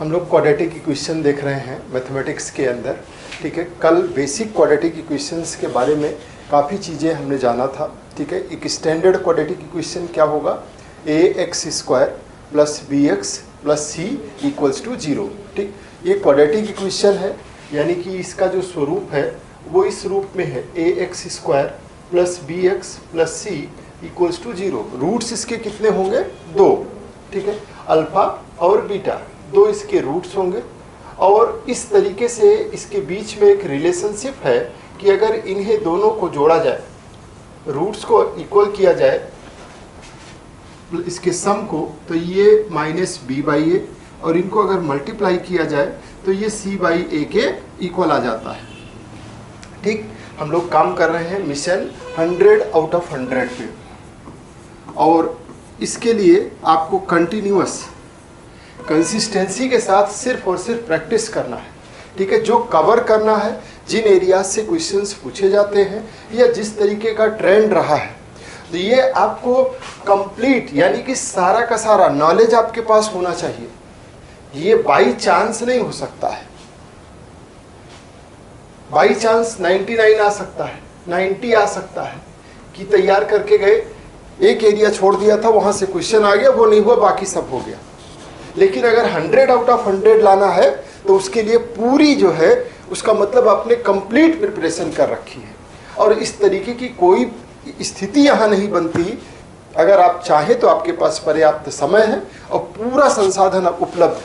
हम लोग quadratic equation देख रहे हैं मैथमेटिक्स के अंदर। ठीक है, कल बेसिक क्वाड्रेटिक इक्वेशंस के बारे में काफ़ी चीज़ें हमने जाना था। ठीक है, एक स्टैंडर्ड क्वाड्रेटिक इक्वेशन क्या होगा, ax² + bx + c = 0। ठीक, ये क्वाड्रेटिक इक्वेशन है, यानी कि इसका जो स्वरूप है वो इस रूप में है, ax² + bx + c = 0। रूट्स इसके कितने होंगे, 2। ठीक है, अल्फा और बीटा दो इसके रूट्स होंगे, और इस तरीके से इसके बीच में एक रिलेशनशिप है कि अगर इन्हें दोनों को जोड़ा जाए, रूट्स को इक्वल किया जाए इसके सम को, तो ये -b/a, और इनको अगर मल्टीप्लाई किया जाए तो ये c/a के इक्वल आ जाता है। ठीक, हम लोग काम कर रहे हैं मिशन 100 आउट ऑफ 100 पे, और इसके लिए आपको कंटिन्यूअस कंसिस्टेंसी के साथ सिर्फ और सिर्फ प्रैक्टिस करना है। ठीक है, जो कवर करना है, जिन एरियाज से क्वेश्चंस पूछे जाते हैं या जिस तरीके का ट्रेंड रहा है, तो ये आपको कंप्लीट, यानी कि सारा का सारा नॉलेज आपके पास होना चाहिए। ये बाई चांस नहीं हो सकता है। बाई चांस 99 आ सकता है, 90 आ सकता है कि तैयार करके गए, एक एरिया छोड़ दिया था, वहां से क्वेश्चन आ गया, वो नहीं हुआ, बाकी सब हो गया। लेकिन अगर 100 आउट ऑफ 100 लाना है तो उसके लिए पूरी जो है, उसका मतलब आपने कंप्लीट प्रिपरेशन कर रखी है, और इस तरीके की कोई स्थिति यहाँ नहीं बनती। अगर आप चाहें तो आपके पास पर्याप्त समय है और पूरा संसाधन उपलब्ध है,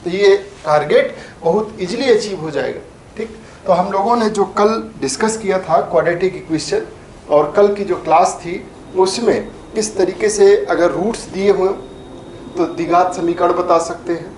तो ये टारगेट बहुत इजीली अचीव हो जाएगा। ठीक, तो हम लोगों ने जो कल डिस्कस किया था क्वाड्रेटिक इक्वेशन, और कल की जो क्लास थी उसमें किस तरीके से अगर रूट्स दिए हुए तो द्विघात समीकरण बता सकते हैं।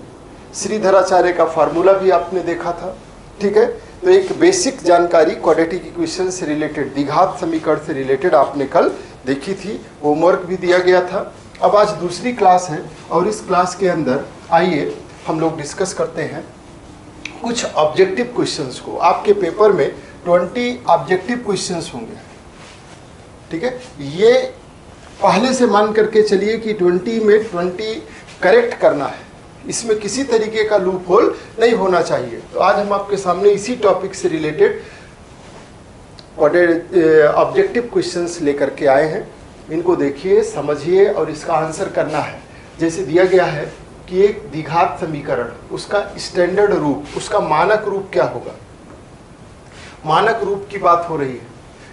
श्रीधराचार्य का फार्मूला भी आपने देखा था। ठीक है, तो एक बेसिक जानकारी क्वाड्रेटिक इक्वेशन से रिलेटेड, द्विघात समीकरण से रिलेटेड आपने कल देखी थी, होमवर्क भी दिया गया था। अब आज दूसरी क्लास है, और इस क्लास के अंदर आइए हम लोग डिस्कस करते हैं कुछ ऑब्जेक्टिव क्वेश्चंस को। आपके पेपर में 20 ऑब्जेक्टिव क्वेश्चंस होंगे। ठीक है, ये पहले से मान करके चलिए कि 20 में 20 करेक्ट करना है, इसमें किसी तरीके का लूप होल नहीं होना चाहिए। तो आज हम आपके सामने इसी टॉपिक से रिलेटेड ऑब्जेक्टिव क्वेश्चंस लेकर के आए हैं। इनको देखिए, समझिए और इसका आंसर करना है। जैसे दिया गया है कि एक द्विघात समीकरण, उसका स्टैंडर्ड रूप, उसका मानक रूप क्या होगा। मानक रूप की बात हो रही है।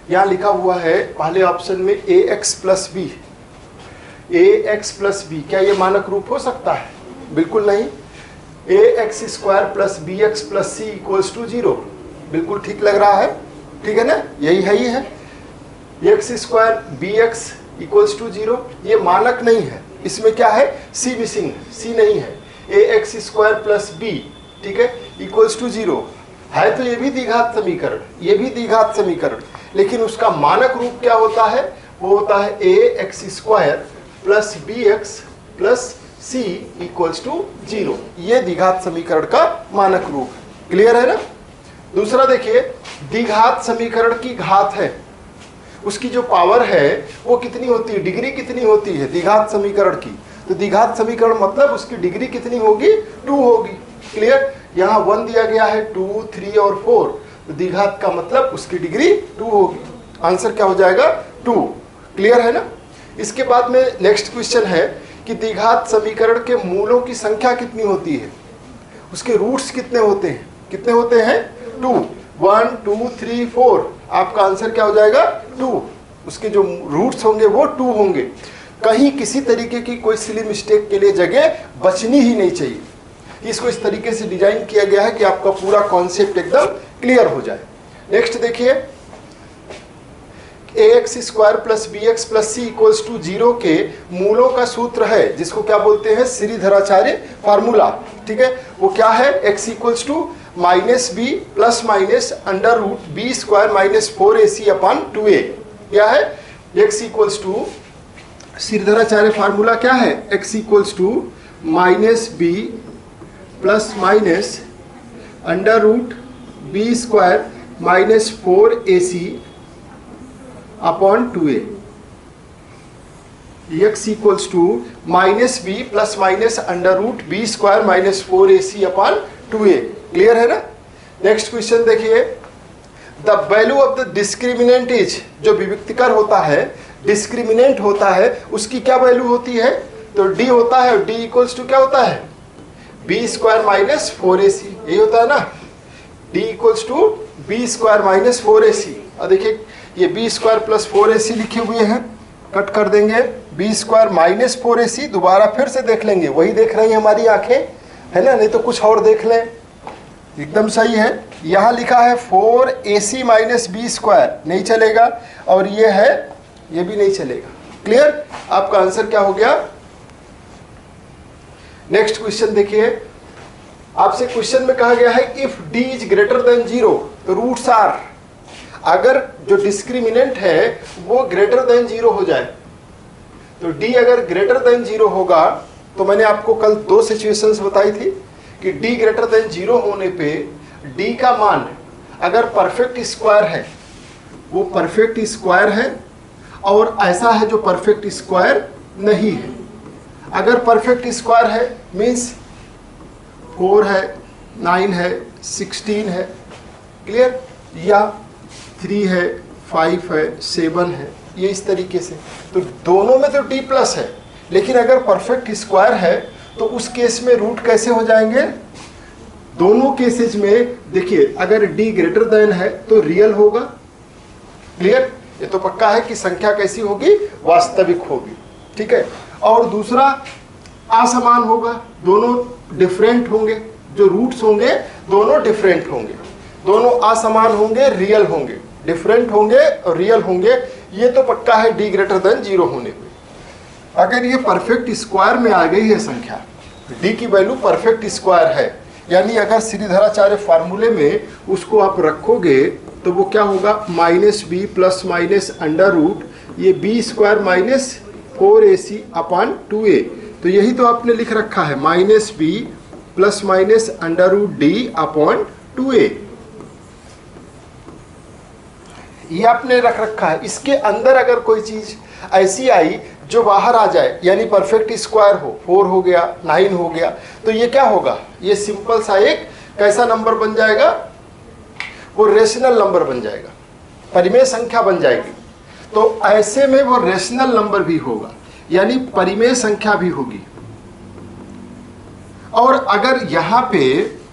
यहाँ लिखा हुआ है पहले ऑप्शन में ax + b। ax + b, क्या ये मानक रूप हो सकता है? बिल्कुल नहीं। ax² + bx + c = 0, बिल्कुल ठीक लग रहा है। ठीक है ना, यही है, ये है x² bx = 0, ये मानक नहीं है। इसमें क्या है, c मिसिंग है, c नहीं है। ax² + b, ठीक है, = 0 है, तो ये भी द्विघात समीकरण, ये भी द्विघात समीकरण, लेकिन उसका मानक रूप क्या होता है, वो होता है ax² + bx + c = 0। ये द्विघात समीकरण का मानक रूप है। क्लियर है ना। दूसरा देखिए, द्विघात समीकरण की घात है, उसकी जो पावर है वो कितनी होती है, डिग्री कितनी होती है द्विघात समीकरण की। तो द्विघात समीकरण मतलब उसकी डिग्री कितनी होगी, 2 होगी। क्लियर, यहाँ 1 दिया गया है, 2, 3 और 4, तो द्विघात का मतलब उसकी डिग्री 2 होगी। आंसर क्या हो जाएगा, 2। क्लियर है ना। इसके बाद में नेक्स्ट क्वेश्चन है कि द्विघात समीकरण के मूलों की संख्या कितनी होती है, उसके रूट्स कितने होते हैं, कितने होते हैं, 2, 1, 2, 3, 4। आपका आंसर क्या हो जाएगा, 2। उसके जो रूट्स होंगे वो 2 होंगे। कहीं किसी तरीके की कोई सिली मिस्टेक के लिए जगह बचनी ही नहीं चाहिए। इसको इस तरीके से डिजाइन किया गया है कि आपका पूरा कॉन्सेप्ट एकदम क्लियर हो जाए। नेक्स्ट देखिए, ax² + bx + c = 0 के मूलों का सूत्र है, जिसको क्या बोलते हैं, श्रीधराचार्य फार्मूला। ठीक है, वो क्या है, x = -b ± √b² - 4ac/2a। क्या है, x = श्रीधराचार्य फार्मूला क्या है, x = -b ± √b² - 4ac/2a। x equals to minus B plus minus under root B square minus 4ac upon 2a। Clear है ना। नेक्स्ट क्वेश्चन देखिए, the value of the discriminant is, जो विविक्तिकर होता है, डिस्क्रिमिनेंट होता है, उसकी क्या वैल्यू होती है, तो d होता है, d इक्वल्स टू क्या होता है, बी स्क्वायर माइनस 4ac, यही होता है ना, d equals to B square minus 4ac। और देखिए ये बी स्क्वायर प्लस 4ac लिखे हुए हैं, कट कर देंगे, बी स्क्वायर माइनस 4ac, दोबारा फिर से देख लेंगे, वही देख रही हैं हमारी आंखें, है ना, नहीं तो कुछ और देख लें, एकदम सही है। यहाँ लिखा है 4ac माइनस बी स्क्वायर, नहीं चलेगा, और ये है, ये भी नहीं चलेगा। क्लियर, आपका आंसर क्या हो गया। नेक्स्ट क्वेश्चन देखिए, आपसे क्वेश्चन में कहा गया है if d is greater than 0 तो रूट्स आर, अगर जो डिस्क्रिमिनेंट है वो ग्रेटर देन 0 हो जाए, तो d अगर ग्रेटर देन 0 होगा, तो मैंने आपको कल 2 सिचुएशंस बताई थी कि d ग्रेटर देन 0 होने पे d का मान अगर परफेक्ट स्क्वायर है, वो परफेक्ट स्क्वायर है, और ऐसा है जो परफेक्ट स्क्वायर नहीं है। अगर परफेक्ट स्क्वायर है मीन्स 4 है, 9 है, 16 है, क्लियर, या 3 है, 5 है, 7 है, ये इस तरीके से, तो दोनों में तो d प्लस है, लेकिन अगर परफेक्ट स्क्वायर है तो उस केस में रूट कैसे हो जाएंगे, दोनों केसेज में देखिए, अगर d ग्रेटर देन है तो रियल होगा। क्लियर, ये तो पक्का है कि संख्या कैसी होगी, वास्तविक होगी, ठीक है। और दूसरा असमान होगा, दोनों डिफरेंट होंगे, जो रूट्स होंगे दोनों डिफरेंट होंगे, दोनों असमान होंगे, रियल होंगे, डिफरेंट होंगे और रियल होंगे, ये तो पक्का है d ग्रेटर देन 0 होने पे। अगर ये परफेक्ट स्क्वायर में आ गई है संख्या, d की वैल्यू परफेक्ट स्क्वायर है, यानी अगर श्रीधराचार्य फार्मूले में उसको आप रखोगे तो वो क्या होगा, minus B plus minus under root ये B square minus 4ac upon 2a, तो यही तो आपने लिख रखा है, minus B plus minus under root D upon 2a, ये आपने रख रखा है। इसके अंदर अगर कोई चीज ऐसी आई जो बाहर आ जाए, यानी परफेक्ट स्क्वायर हो, 4 हो गया, 9 हो गया, तो ये क्या होगा, ये सिंपल सा एक कैसा नंबर बन जाएगा, वो रेशनल नंबर बन जाएगा, परिमेय संख्या बन जाएगी। तो ऐसे में वो रेशनल नंबर भी होगा, यानी परिमेय संख्या भी होगी। और अगर यहाँ पे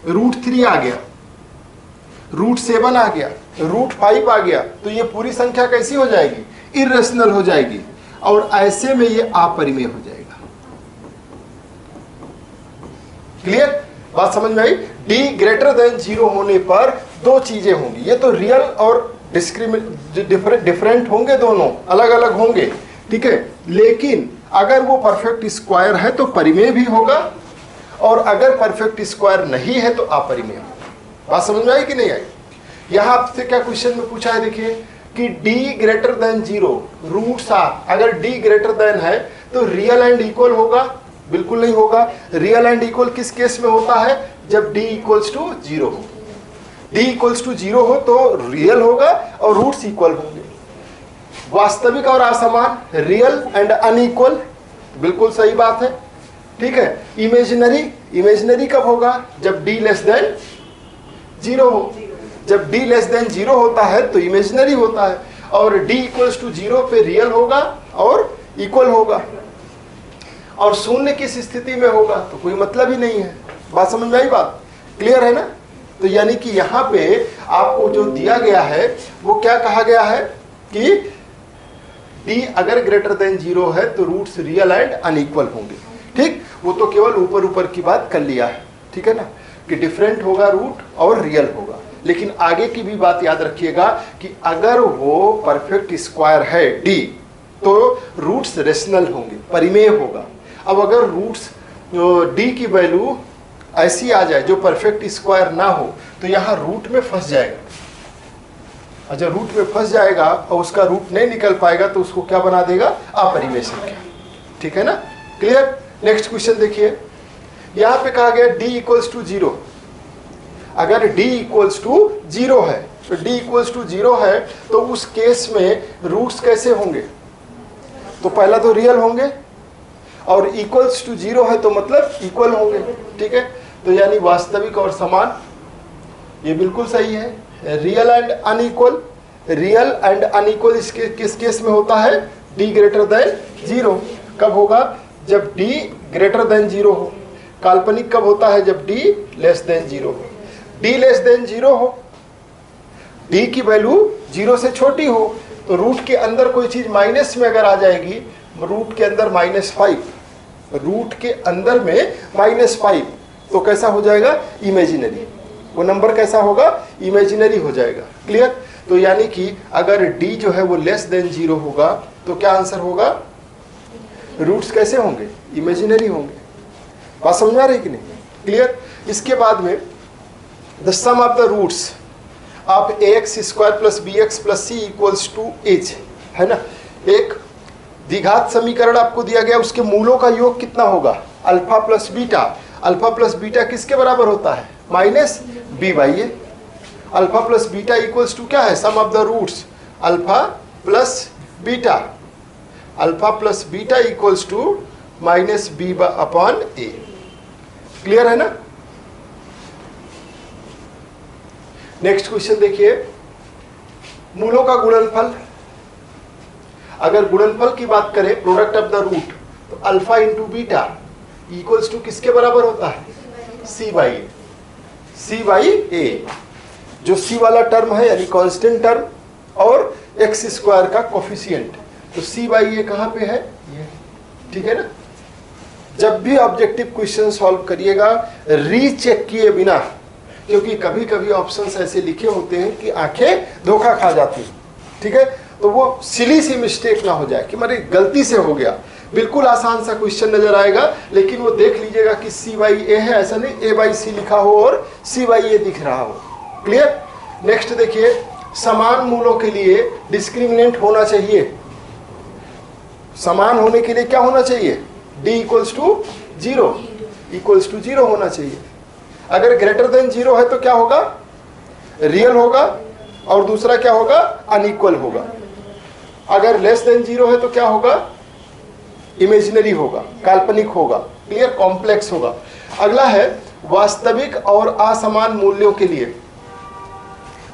√3 आ गया, √7 आ गया, √5 आ गया, तो ये पूरी संख्या कैसी हो जाएगी, इरेशनल हो जाएगी, और ऐसे में ये अपरिमेय हो जाएगा। क्लियर, बात समझ में आई। d ग्रेटर देन 0 होने पर दो चीजें होंगी, ये तो रियल और डिफरेंट होंगे, दोनों अलग अलग होंगे, ठीक है, लेकिन अगर वो परफेक्ट स्क्वायर है तो परिमेय भी होगा, और अगर परफेक्ट स्क्वायर नहीं है तो अपरिमेय होगा। बात समझ में आई कि नहीं आई। यहाँ आपसे क्या क्वेश्चन में पूछा है, देखिए कि d greater than 0 roots are, अगर d ग्रेटर देन है तो रियल एंड इक्वल होगा, बिल्कुल नहीं होगा। रियल एंड इक्वल किस केस में होता है, जब d इक्वल्स टू 0 हो, d इक्वल्स टू 0 हो तो रियल होगा और रूट्स इक्वल होंगे। वास्तविक और असमान, रियल एंड अनइक्वल, बिल्कुल सही बात है, ठीक है। इमेजिनरी, इमेजिनरी कब होगा, जब d लेस देन 0 हो, जब d लेस देन 0 होता है तो इमेजिनरी होता है, और d इक्वल्स टू 0 पे रियल होगा और इक्वल होगा, और शून्य किस स्थिति में होगा तो कोई मतलब ही नहीं है। बात समझ में आई, बात क्लियर है ना। तो यानी कि यहाँ पे आपको जो दिया गया है वो क्या कहा गया है कि d अगर ग्रेटर देन 0 है तो रूट्स रियल एंड अनइक्वल होंगे, ठीक। वो तो केवल ऊपर ऊपर की बात कर लिया है, ठीक है ना, कि डिफरेंट होगा रूट और रियल होगा, लेकिन आगे की भी बात याद रखिएगा कि अगर वो परफेक्ट स्क्वायर है d तो रूट्स रेशनल होंगे, परिमेय होगा। अब अगर रूट्स d की वैल्यू ऐसी आ जाए जो परफेक्ट स्क्वायर ना हो तो यहाँ रूट में फंस जाएगा, और जब रूट में फंस जाएगा और उसका रूट नहीं निकल पाएगा तो उसको क्या बना देगा, अपरिमेय संख्या, ठीक है ना। क्लियर। नेक्स्ट क्वेश्चन देखिए, यहाँ पे कहा गया d इक्वल्स टू 0, अगर d इक्वल्स टू 0 है तो d इक्वल्स टू 0 है तो उस केस में रूट्स कैसे होंगे, तो पहला तो रियल होंगे, और इक्वल्स टू 0 है तो मतलब इक्वल होंगे। ठीक है, तो यानी वास्तविक और समान, ये बिल्कुल सही है। Real and unequal, real and unequal इसके किस केस में होता है? d greater than 0। कब होगा? जब d ग्रेटर देन 0 हो। काल्पनिक कब होता है? जब d लेस देन 0 हो। d लेस देन 0 हो, d की वैल्यू 0 से छोटी हो, तो रूट के अंदर कोई चीज माइनस में अगर आ जाएगी, रूट के अंदर -5, रूट के अंदर में -5, तो कैसा हो जाएगा? इमेजिनरी। वो नंबर कैसा होगा? इमेजिनरी हो जाएगा। क्लियर? तो यानी कि अगर d जो है वो लेस देन 0 होगा तो क्या आंसर होगा? रूट्स कैसे होंगे? इमेजिनरी होंगे। बात समझ में आ रही कि नहीं? क्लियर? इसके बाद में the sum of the roots of ax² + bx + c equals to h, है ना। एक द्विघात समीकरण आपको दिया गया, उसके मूलों का योग कितना होगा? Alpha plus beta. Alpha plus beta किसके बराबर होता है? -b/a। Alpha plus beta equals to क्या है? Sum of the roots alpha plus beta. Alpha plus beta equals to -b/a। Clear है ना? नेक्स्ट क्वेश्चन देखिए, मूलों का गुणनफल। अगर गुणनफल की बात करें, प्रोडक्ट ऑफ द रूट, तो alpha into beta equals to किसके बराबर होता है? c/a। c/a, जो c वाला टर्म है यानी कांस्टेंट टर्म, और x² का कोफिशिएंट, तो c/a कहाँ पे है? ये। ठीक है ना? जब भी ऑब्जेक्टिव क्वेश्चन सॉल्व करिएगा रीचेक किए बिना, क्योंकि कभी कभी ऑप्शंस ऐसे लिखे होते हैं कि आंखें धोखा खा जाती हैं। ठीक है, तो वो सिली सी मिस्टेक ना हो जाए कि मेरी गलती से हो गया। बिल्कुल आसान सा क्वेश्चन नजर आएगा, लेकिन वो देख लीजिएगा कि c/a है, ऐसा नहीं a/c लिखा हो और c/a दिख रहा हो। क्लियर? नेक्स्ट देखिए, समान मूलों के लिए डिस्क्रिमिनेंट होना चाहिए। समान होने के लिए क्या होना चाहिए? d equals to 0, equals to 0 होना चाहिए। अगर ग्रेटर देन 0 है तो क्या होगा? रियल होगा, और दूसरा क्या होगा? अनइक्वल होगा। अगर लेस देन 0 है तो क्या होगा? इमेजिनरी होगा, काल्पनिक होगा। क्लियर? कॉम्प्लेक्स होगा। अगला है वास्तविक और असमान मूल्यों के लिए।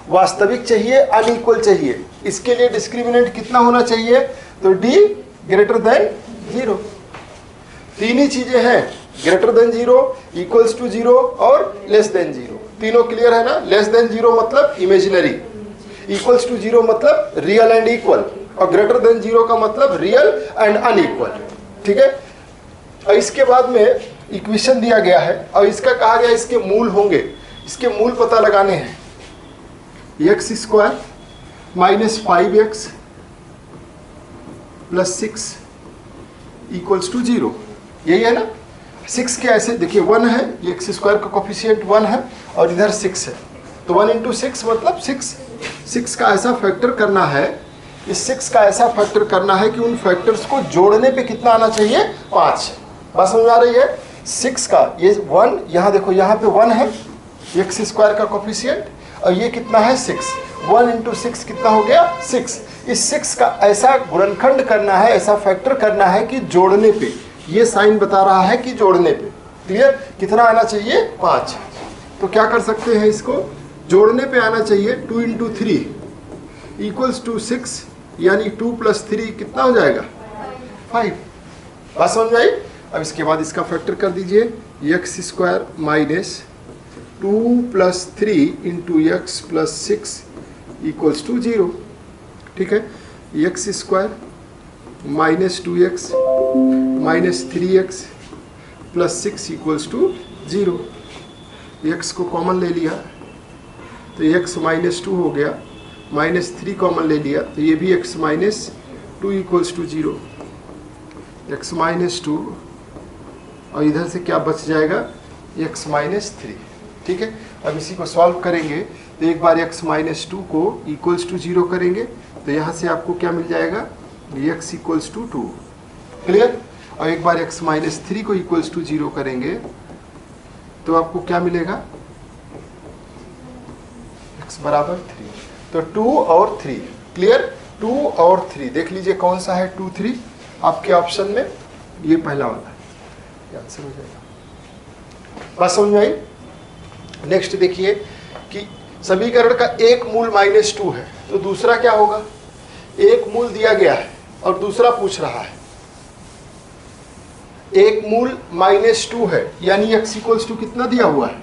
वास्तविक चाहिए, अनइक्वल चाहिए, इसके लिए डिस्क्रिमिनेंट कितना होना चाहिए? तो d ग्रेटर देन 0। तीन ही चीजें हैं, ग्रेटर देन 0, इक्वल्स टू 0 और लेस देन 0। तीनों क्लियर है ना? लेस देन 0 मतलब इमेजिनरी, इक्वल्स टू 0 मतलब रियल एंड इक्वल, और ग्रेटर देन 0 का मतलब रियल एंड अनइक्वल। ठीक है? और इसके बाद में इक्वेशन दिया गया है, और इसका कहा गया इसके मूल होंगे। इसके मूल पता लगाने हैं। x² - 5x + 6 equals to 0। यही है ना? 6 के ऐसे देखिए 1 है, x² का कोफिशिएंट 1 है, और इधर 6 है, तो 1 × 6 मतलब 6। 6 का ऐसा फैक्टर करना है, इस 6 का ऐसा फैक्टर करना है कि उन फैक्टर्स को जोड़ने पे कितना आना चाहिए? 5। बात समझ आ रही है? 6 का ये 1, यहाँ देखो यहाँ पे 1 है x² का कोफिशिएंट, और ये कितना है? 6। 1 × 6 कितना हो गया? 6। इस 6 का ऐसा गुणनखंड करना है, ऐसा फैक्टर करना है कि जोड़ने पे, ये साइन बता रहा है कि जोड़ने पे। क्लियर? कितना आना चाहिए? 5। तो क्या कर सकते हैं इसको? जोड़ने पे आना चाहिए 2 × 3 इक्वल्स टू 6, यानी 2 + 3 कितना हो जाएगा? 5। बात समझ में आई? अब इसके बाद इसका फैक्टर कर दीजिए, x² - 2 + 3 × x + 6 इक्वल्स टू 0। ठीक है? x² - 2x - 3x + 6 equals to 0। x को कॉमन ले लिया तो x - 2 हो गया, -3 कॉमन ले लिया तो ये भी x - 2 इक्वल्स टू 0। x - 2, और इधर से क्या बच जाएगा? x - 3। ठीक है? अब इसी को सॉल्व करेंगे तो एक बार x - 2 को इक्वल्स टू 0 करेंगे तो यहाँ से आपको क्या मिल जाएगा? x equals to 2। क्लियर? और एक बार x - 3 को इक्वल्स टू 0 करेंगे तो आपको क्या मिलेगा? x बराबर 3। तो 2 और 3। क्लियर? 2 और 3 देख लीजिए कौन सा है? 2, 3। आपके ऑप्शन में ये पहला वाला है, आंसर हो जाएगा। बात समझ में आई? नेक्स्ट देखिए कि समीकरण का एक मूल -2 है, तो दूसरा क्या होगा? एक मूल दिया गया है और दूसरा पूछ रहा है। एक मूल -2 है, यानी x इक्वल्स टू कितना दिया हुआ है?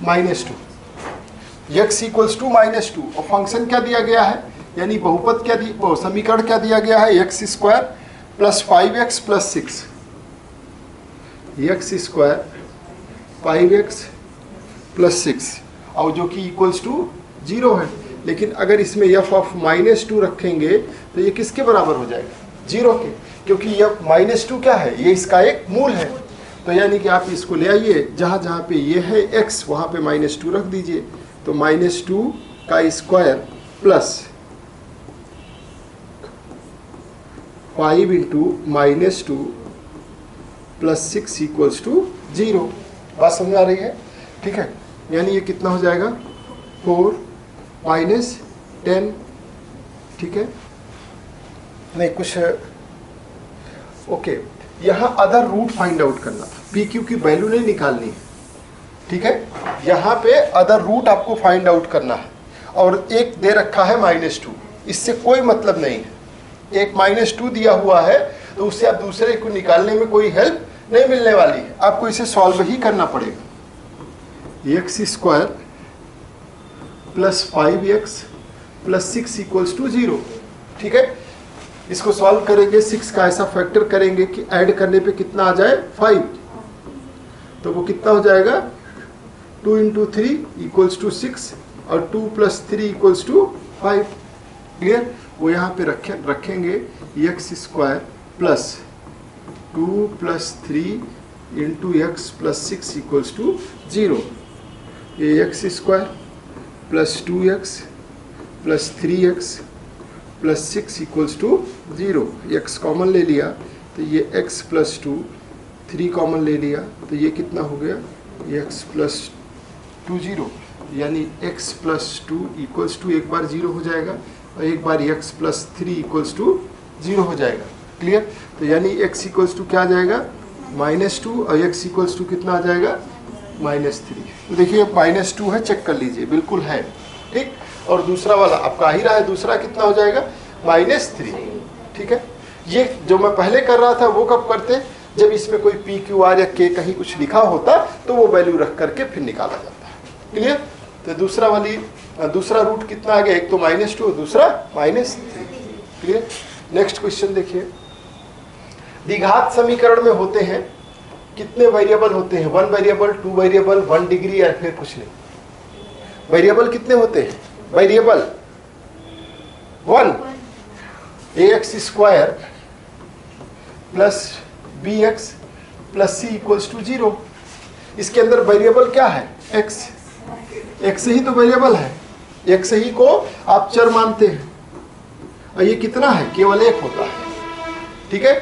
-2। x इक्वल्स टू -2 और फंक्शन क्या दिया गया है, यानी बहुपद क्या दिया, समीकरण क्या दिया गया है? x² + 5x + 6, x² 5x + 6, और जो कि इक्वल्स टू 0 है। लेकिन अगर इसमें f ऑफ -2 रखेंगे तो ये किसके बराबर हो जाएगा? 0 के, क्योंकि यह -2 क्या है? ये इसका एक मूल है। तो यानी कि आप इसको ले आइए, जहाँ जहाँ पे ये है x वहाँ पे -2 रख दीजिए, तो -2 का स्क्वायर प्लस 5 × -2 + 6 इक्वल्स टू 0। बात समझ आ रही है? ठीक है, यानी ये कितना हो जाएगा? 4 - 10। ठीक है, नहीं कुछ ओके। यहाँ अदर रूट फाइंड आउट करना था, पी क्यू की वैल्यू नहीं निकालनी है। ठीक है, यहाँ पे अदर रूट आपको फाइंड आउट करना है, और एक दे रखा है -2, इससे कोई मतलब नहीं है। एक -2 दिया हुआ है तो उससे आप दूसरे को निकालने में कोई हेल्प नहीं मिलने वाली है, आपको इसे सॉल्व ही करना पड़ेगा। x² + 5x + 6 equals to 0। ठीक है, इसको सॉल्व करेंगे, 6 का ऐसा फैक्टर करेंगे कि ऐड करने पे कितना आ जाए? 5। तो वो कितना हो जाएगा? 2 × 3 इक्वल्स टू 6 और 2 + 3 इक्वल्स टू 5। क्लियर? वो यहाँ पे रखेंगे x² + 2 + 3 × x + 6 इक्वल्स टू 0। ये x² + 2x + 3x + 6 equals to 0। x common ले लिया तो ये x + 2, 3 कॉमन ले लिया तो ये कितना हो गया? x + 2 0, यानी x + 2 इक्वल्स टू एक बार 0 हो जाएगा और एक बार x + 3 इक्वल्स टू 0 हो जाएगा। क्लियर? तो यानी x इक्वल्स टू क्या आ जाएगा? -2 और x इक्वल्स टू कितना आ जाएगा? -3। तो देखिए -2 है, चेक कर लीजिए, बिल्कुल है। ठीक, और दूसरा वाला आपका आ ही रहा है, दूसरा कितना हो जाएगा? -3। ठीक है, ये जो मैं पहले कर रहा था वो कब करते? जब इसमें कोई P Q R या K कहीं कुछ लिखा होता तो वो वैल्यू रख करके फिर निकाला जाता है। क्लियर? तो दूसरा रूट कितना आ गया? एक तो -2 और दूसरा -3। क्लियर? नेक्स्ट क्वेश्चन देखिए, द्विघात समीकरण में होते हैं कितने वेरिएबल होते हैं? 1 वेरिएबल, 2 वेरिएबल, 1 डिग्री या फिर कुछ नहीं? वेरिएबल कितने होते हैं? Variable 1, ax² + bx + c equals to 0। इसके अंदर वेरिएबल क्या है? x। x ही तो वेरिएबल है, x ही को आप चर मानते हैं, और ये कितना है? केवल 1 होता है। ठीक है,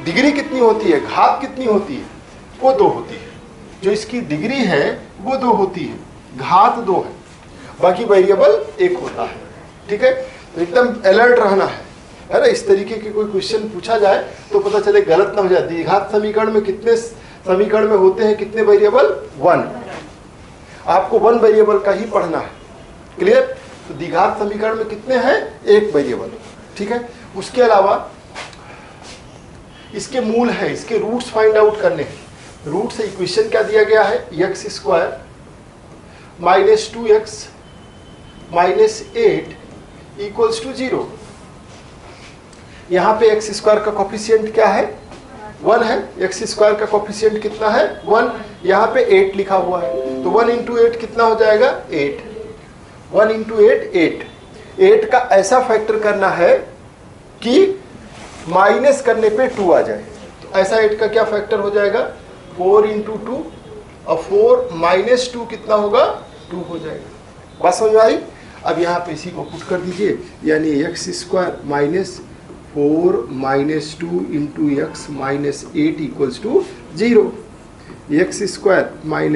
डिग्री कितनी होती है? घात कितनी होती है? वो 2 होती है। जो इसकी डिग्री है वो 2 होती है, घात 2 है, बाकी वेरिएबल 1 होता है। ठीक है, तो एकदम अलर्ट रहना है ना? इस तरीके के कोई क्वेश्चन पूछा जाए तो पता चले गलत ना हो जाए। द्विघात समीकरण में कितने समीकरण में होते हैं कितने वेरिएबल? 1। आपको 1 वेरिएबल का ही पढ़ना है। क्लियर? तो द्विघात समीकरण में कितने हैं? 1 वेरिएबल। ठीक है, उसके अलावा इसके मूल है, इसके रूट्स फाइंड आउट करने हैं। रूट से इक्वेशन क्या दिया गया है? x² - 2x - 8 equals to 0। यहाँ पे x² का कोफिशिएंट क्या है? 1 है। x² का कोफिशिएंट कितना है? 1। यहाँ पे 8 लिखा हुआ है, तो 1 × 8 कितना हो जाएगा? 8। 1 × 8 8। 8 का ऐसा फैक्टर करना है कि माइनस करने पे 2 आ जाए। तो ऐसा 8 का क्या फैक्टर हो जाएगा? 4 × 2, और 4 - 2 कितना होगा? 2 हो जाएगा। बस समझ आई? अब यहाँ पे इसी को पुट कर दीजिए, यानी x² - 4 - 2 × x - 8 equals to 0। x²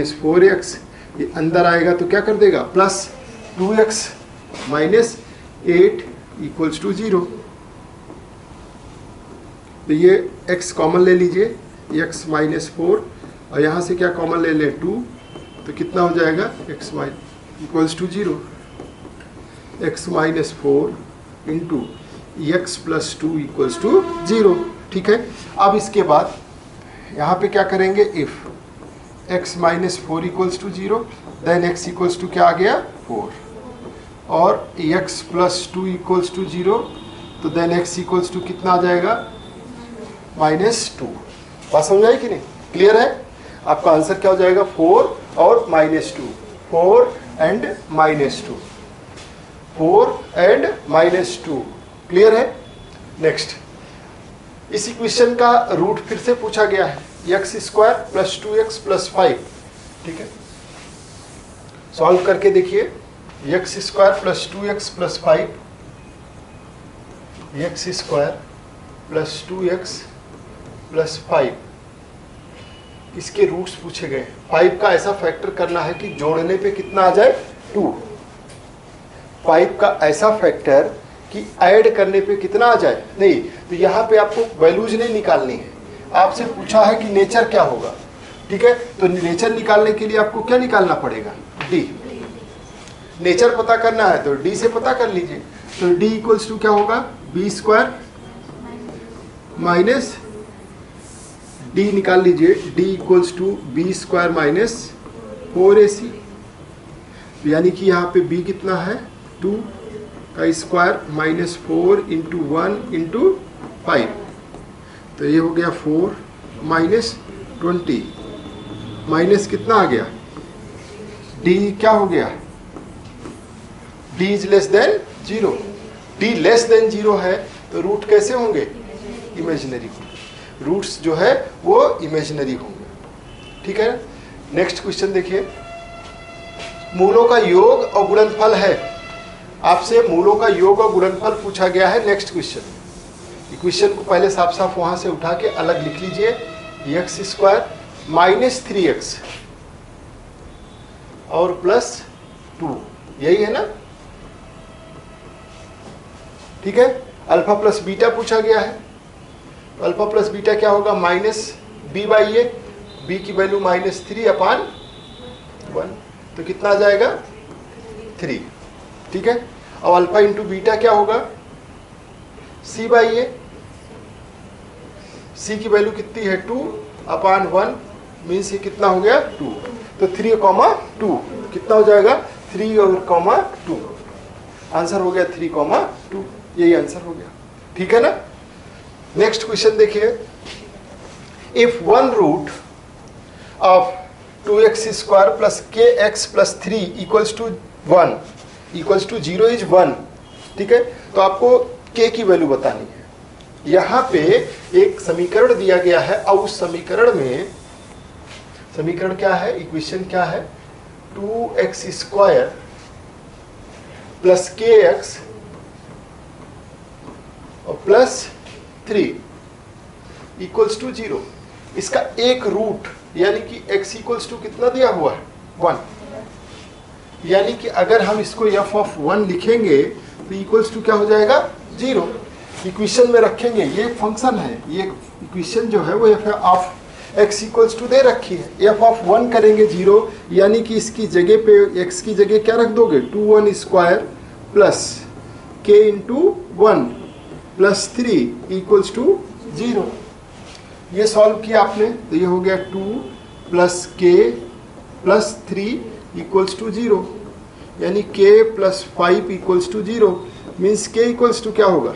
- 4x ये अंदर आएगा तो क्या कर देगा? Plus 2x - 8 equals to 0। तो ये x कॉमन ले लीजिए, x माइनस 4, और यहाँ से क्या कॉमन ले लें 2, तो कितना हो जाएगा x equals to 0, x minus 4 into x plus 2 equals to 0। ठीक है, अब इसके बाद यहाँ पे क्या करेंगे, if x minus 4 equals to 0 then x equals to क्या आ गया 4, और x प्लस 2 इक्वल्स टू 0, तो देन x इक्वल्स टू कितना आ जाएगा -2। बात समझ आई कि नहीं, क्लियर है? आपका आंसर क्या हो जाएगा 4 और -2, 4 एंड -2, 4 एंड -2, क्लियर है? नेक्स्ट, इस इक्वेशन का रूट फिर से पूछा गया है, x square plus 2x plus 5। ठीक है, सॉल्व करके देखिए, x square plus 2x plus 5, x square plus 2x plus 5, इसके रूट्स पूछे गए। 5 का ऐसा फैक्टर करना है कि जोड़ने पे कितना आ जाए 2, 5 का ऐसा फैक्टर कि ऐड करने पे कितना आ जाए, नहीं तो यहाँ पे आपको वैल्यूज नहीं निकालनी है, आपसे पूछा है कि नेचर क्या होगा। ठीक है, तो नेचर निकालने के लिए आपको क्या निकालना पड़ेगा, डी। नेचर पता करना है तो डी से पता कर लीजिए, तो डी इक्वल्स टू क्या होगा, बी स्क्वायर माइनस डी निकाल लीजिए, D equals to B square minus 4ac, यानी कि यहाँ पे b कितना है 2 का स्क्वायर माइनस 4 इंटू 1 इंटू 5, तो ये हो गया 4 माइनस 20, माइनस कितना आ गया, d क्या हो गया, d is less than 0, d less than 0 है तो रूट कैसे होंगे, इमेजिनरी होंगे, रूट्स जो है वो इमेजिनरी होंगे। ठीक है, नेक्स्ट क्वेश्चन देखिए, मूलों का योग और गुणनफल है, आपसे मूलों का योग और गुणनफल पूछा गया है। नेक्स्ट क्वेश्चन, इक्वेशन को पहले साफ साफ वहां से उठा के अलग लिख लीजिए, एक्स स्क्वायर माइनस 3x और प्लस 2, यही है ना। ठीक है, अल्फा प्लस बीटा पूछा गया है, तो अल्फा प्लस बीटा क्या होगा, minus b by A, B की वैल्यू -3/1, तो कितना आ जाएगा 3। ठीक है, अब अल्फा इंटू बीटा क्या होगा, c बाई ए, c की वैल्यू कितनी है 2/1, मीन्स ये कितना हो गया 2, तो 3,2 कितना हो जाएगा 3 और 2, आंसर हो गया 3,2, यही आंसर हो गया। ठीक है ना। नेक्स्ट क्वेश्चन देखिए, if one root of 2x square plus kx plus 3 equals to 1 equals to 0 is 1। ठीक है, तो आपको k की वैल्यू बतानी है। यहाँ पे एक समीकरण दिया गया है और उस समीकरण में, समीकरण क्या है, इक्वेशन क्या है, 2x स्क्वायर प्लस kx और प्लस 3 इक्वल्स टू 0। इसका एक रूट यानी कि x इक्वल्स टू कितना दिया हुआ है 1, यानी कि अगर हम इसको f ऑफ 1 लिखेंगे तो इक्वल्स टू क्या हो जाएगा 0। इक्वेशन में रखेंगे, ये एक फंक्शन है, ये इक्वेशन जो है वो f of x equals to दे रखी है, f ऑफ 1 करेंगे 0, यानी कि इसकी जगह पे x की जगह क्या रख दोगे 2 square plus k into 1 plus 3 equals to 0। ये सॉल्व किया आपने तो ये हो गया 2 plus k plus 3 equals to 0, यानी k plus 5 equals to 0, means k equals to क्या होगा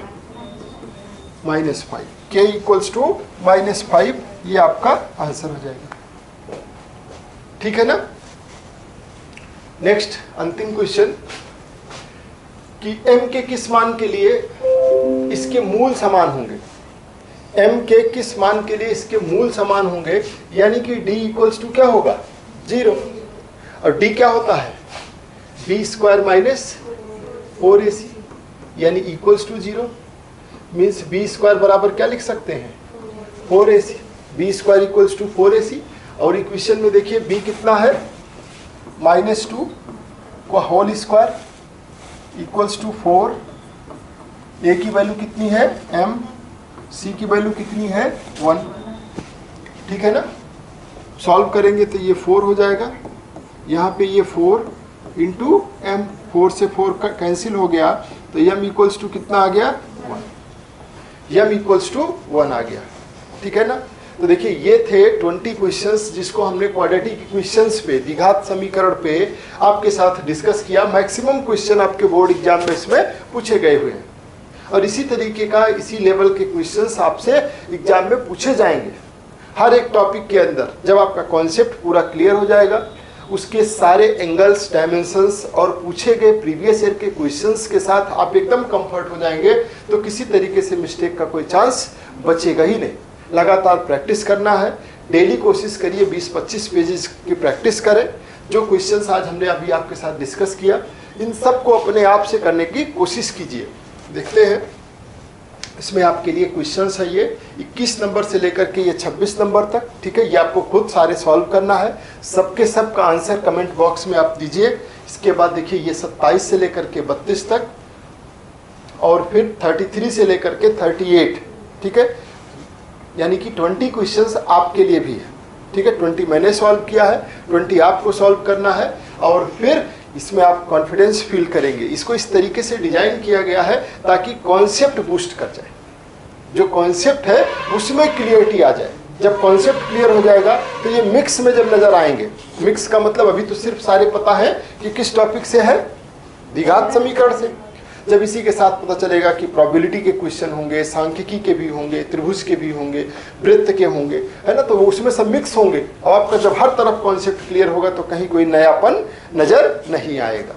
-5, k इक्वल्स टू -5, ये आपका आंसर हो जाएगा। ठीक है ना। नेक्स्ट अंतिम क्वेश्चन कि m के किस मान के लिए इसके मूल समान होंगे, m के किस मान के लिए इसके मूल समान होंगे, यानी कि d इक्वल्स टू क्या होगा 0, और d क्या होता है b स्क्वायर माइनस 4ac, यानी equals to 0, means b square बराबर क्या लिख सकते हैं 4ac, b square equals to 4ac। और इक्वेशन में देखिए b कितना है -2 का whole square equals to 4, a की वैल्यू कितनी है m सी की वैल्यू कितनी है 1, ठीक है ना। सॉल्व करेंगे तो ये 4 हो जाएगा, यहाँ पे ये 4 इंटू एम, 4 से 4 कैंसिल हो गया, तो एम इक्वल्स टू कितना आ गया 1, एम इक्वल्स टू 1 आ गया, ठीक है ना। तो देखिए ये थे 20 क्वेश्चंस जिसको हमने क्वाड्रेटिक इक्वेशंस पे, द्विघात समीकरण पे आपके साथ डिस्कस किया। मैक्सिमम क्वेश्चन आपके बोर्ड एग्जाम में इसमें पूछे गए हुए हैं और इसी तरीके का, इसी लेवल के क्वेश्चंस आपसे एग्जाम में पूछे जाएंगे हर एक टॉपिक के अंदर। जब आपका कॉन्सेप्ट पूरा क्लियर हो जाएगा, उसके सारे एंगल्स, डायमेंशंस और पूछे गए प्रीवियस ईयर के क्वेश्चंस के साथ आप एकदम कंफर्ट हो जाएंगे, तो किसी तरीके से मिस्टेक का कोई चांस बचेगा ही नहीं। लगातार प्रैक्टिस करना है, डेली कोशिश करिए 20-25 पेजेस की प्रैक्टिस करें। जो क्वेश्चंस आज हमने अभी आपके साथ डिस्कस किया, इन सब को अपने आप से करने की कोशिश कीजिए। देखते हैं इसमें आपके लिए क्वेश्चंस है ये 21 नंबर से लेकर के ये 26 नंबर तक, ठीक है। ये आपको खुद सारे सॉल्व करना है, सबके सब का आंसर कमेंट बॉक्स में आप दीजिए। इसके बाद देखिए ये 27 से लेकर के 32 तक और फिर 33 से लेकर के 38, ठीक है। यानी कि 20 क्वेश्चंस आपके लिए भी है, ठीक है। 20 मैंने सॉल्व किया है, 20 आपको सॉल्व करना है और फिर इसमें आप कॉन्फिडेंस फील करेंगे। इसको इस तरीके से डिजाइन किया गया है ताकि कॉन्सेप्ट बूस्ट कर जाए, जो कॉन्सेप्ट है उसमें क्लियरिटी आ जाए। जब कॉन्सेप्ट क्लियर हो जाएगा तो ये मिक्स में जब नजर आएंगे, मिक्स का मतलब अभी तो सिर्फ सारे पता है कि किस टॉपिक से है, द्विघात समीकरण से। जब इसी के साथ पता चलेगा कि प्रोबेबिलिटी के क्वेश्चन होंगे, सांख्यिकी के भी होंगे, त्रिभुज के भी होंगे, वृत्त के होंगे, है ना, तो वो उसमें सब मिक्स होंगे। और आपका जब हर तरफ कॉन्सेप्ट क्लियर होगा तो कहीं कोई नयापन नजर नहीं आएगा।